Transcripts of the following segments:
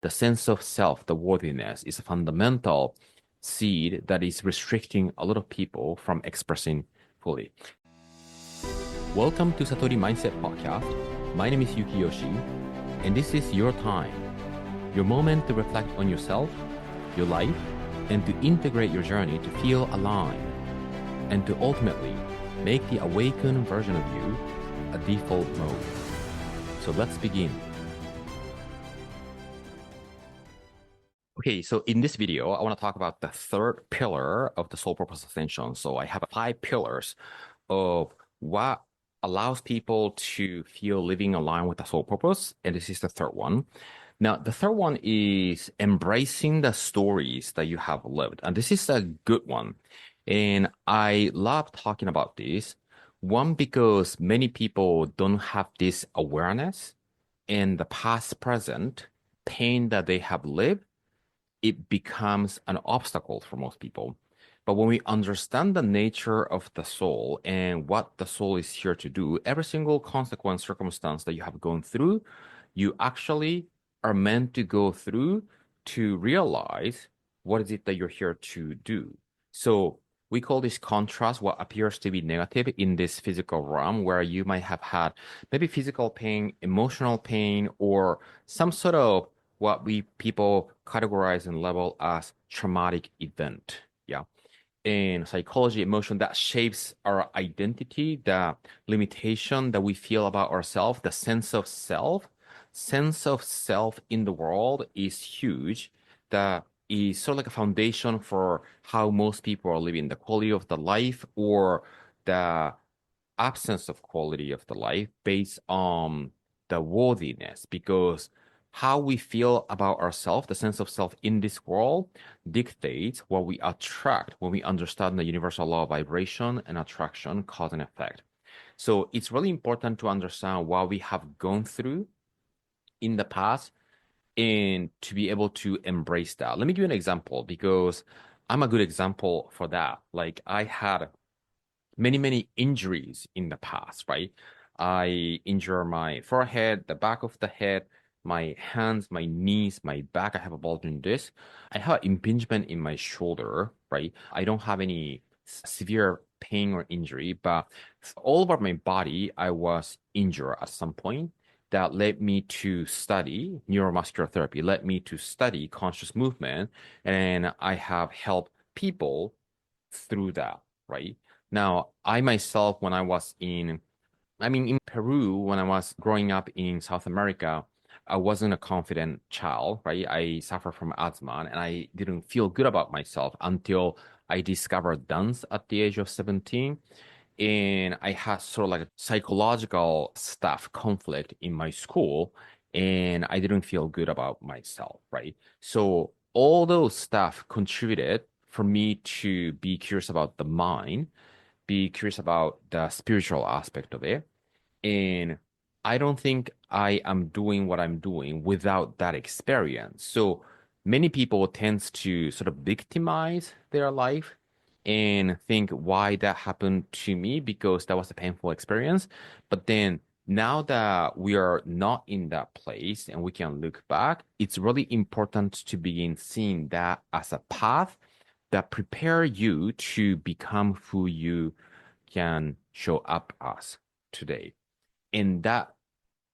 the sense of self, the worthiness, is a fundamental seed that is restricting a lot of people from expressing fully. Welcome to Satori Mindset Podcast. My name is Yuki Yoshi, and this is your time, your moment to reflect on yourself, your life, and to integrate your journey to feel aligned, and to ultimately make the awakened version of you a default mode. So let's begin. Okay, so in this video, I want to talk about the third pillar of the soul purpose ascension. So I have 5 pillars of what allows people to feel living aligned with the soul purpose, and this is the third one. Now, the third one is embracing the stories that you have lived, and this is a good one. And I love talking about this. One, because many people don't have this awareness in the past, present pain that they have lived. It becomes an obstacle for most people. But when we understand the nature of the soul and what the soul is here to do, every single consequence, circumstance that you have gone through, you actually are meant to go through to realize what is it that you're here to do. So we call this contrast what appears to be negative in this physical realm, where you might have had maybe physical pain, emotional pain, or some sort of what we people categorize and label as traumatic event. Yeah. And psychology, emotion that shapes our identity, the limitation that we feel about ourselves, the sense of self. Sense of self in the world is huge. That is sort of like a foundation for how most people are living, the quality of the life or the absence of quality of the life based on the worthiness, because how we feel about ourselves, the sense of self in this world, dictates what we attract when we understand the universal law of vibration and attraction, cause and effect. So it's really important to understand what we have gone through in the past and to be able to embrace that. Let me give you an example, because I'm a good example for that. Like, I had many injuries in the past, right? I injure my forehead, the back of the head, my hands, my knees, my back. I have a bulging disc. I have impingement in my shoulder, right? I don't have any severe pain or injury, but all over my body, I was injured at some point. That led me to study neuromuscular therapy, led me to study conscious movement, and I have helped people through that, right? Now, I myself, when I was in Peru, when I was growing up in South America, I wasn't a confident child, right? I suffered from asthma and I didn't feel good about myself until I discovered dance at the age of 17. And I had sort of like a psychological stuff conflict in my school, and I didn't feel good about myself, right? So all those stuff contributed for me to be curious about the mind, be curious about the spiritual aspect of it. And I don't think I am doing what I'm doing without that experience. So many people tend to sort of victimize their life and think why that happened to me, because that was a painful experience. But then now that we are not in that place and we can look back, it's really important to begin seeing that as a path that prepare you to become who you can show up as today. And that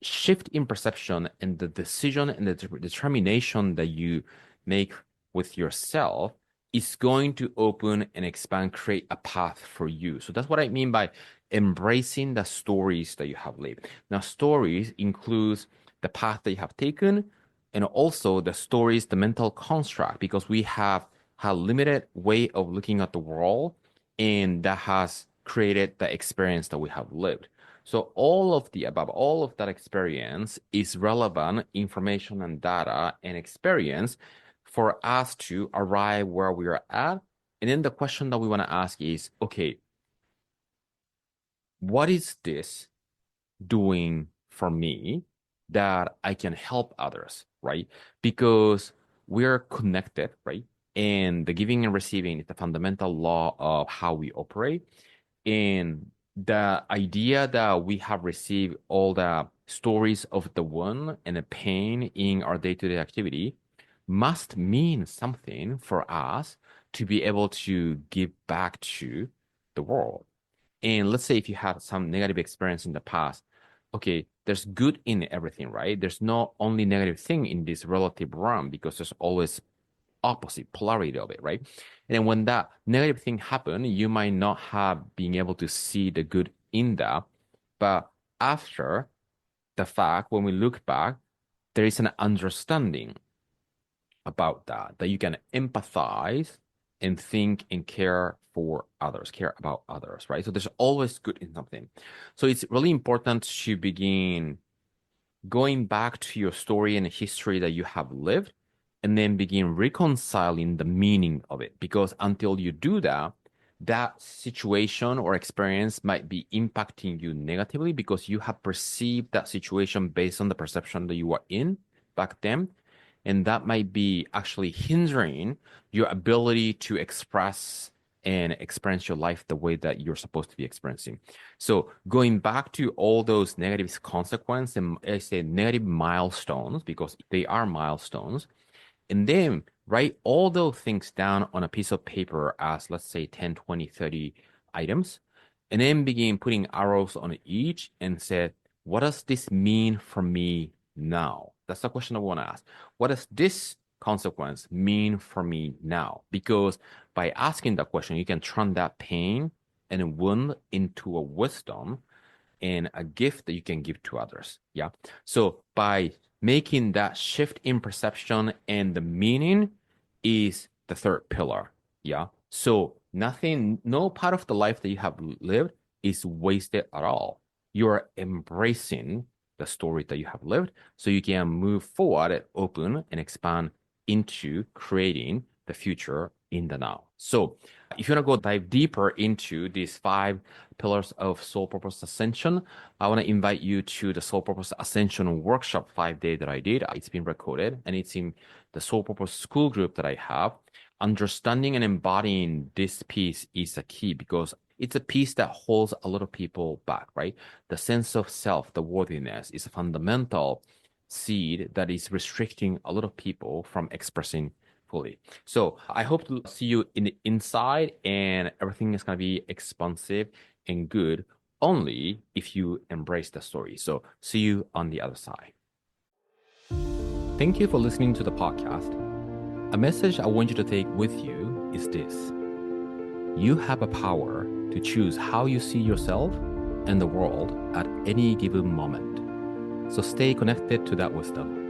shift in perception and the decision and the determination that you make with yourself is going to open and expand, create a path for you. So that's what I mean by embracing the stories that you have lived. Now, stories includes the path that you have taken, and also the stories, the mental construct, because we have a limited way of looking at the world, and that has created the experience that we have lived. So all of the above, all of that experience is relevant information and data and experience for us to arrive where we are at. And then the question that we want to ask is, okay, what is this doing for me that I can help others, right? Because we're connected, right? And the giving and receiving is the fundamental law of how we operate. And the idea that we have received all the stories of the one and the pain in our day-to-day activity must mean something for us to be able to give back to the world. And let's say if you had some negative experience in the past, okay, there's good in everything, right? There's no only negative thing in this relative realm because there's always opposite polarity of it, right? And then when that negative thing happened, you might not have been able to see the good in that. But after the fact, when we look back, there is an understanding about that you can empathize and think and care for others, care about others, right? So there's always good in something. So it's really important to begin going back to your story and history that you have lived and then begin reconciling the meaning of it. Because until you do that, that situation or experience might be impacting you negatively because you have perceived that situation based on the perception that you were in back then. And that might be actually hindering your ability to express and experience your life the way that you're supposed to be experiencing. So going back to all those negative consequences, and I say negative milestones because they are milestones, and then write all those things down on a piece of paper as, let's say, 10, 20, 30 items, and then begin putting arrows on each and say, what does this mean for me now? That's the question I want to ask. What does this consequence mean for me now? Because by asking that question, you can turn that pain and wound into a wisdom and a gift that you can give to others. Yeah. So by making that shift in perception and the meaning is the third pillar. Yeah. So nothing, no part of the life that you have lived is wasted at all. You're embracing the story that you have lived so you can move forward, open, and expand into creating the future in the now. So if you want to go dive deeper into these 5 pillars of soul purpose ascension, I want to invite you to the soul purpose ascension workshop 5 day that I did. It's been recorded and it's in the soul purpose school group that I have. Understanding and embodying this piece is a key because it's a piece that holds a lot of people back, right? The sense of self, the worthiness is a fundamental seed that is restricting a lot of people from expressing fully. So I hope to see you in the inside and everything is going to be expansive and good only if you embrace the story. So see you on the other side. Thank you for listening to the podcast. A message I want you to take with you is this. You have a power to choose how you see yourself and the world at any given moment. So stay connected to that wisdom.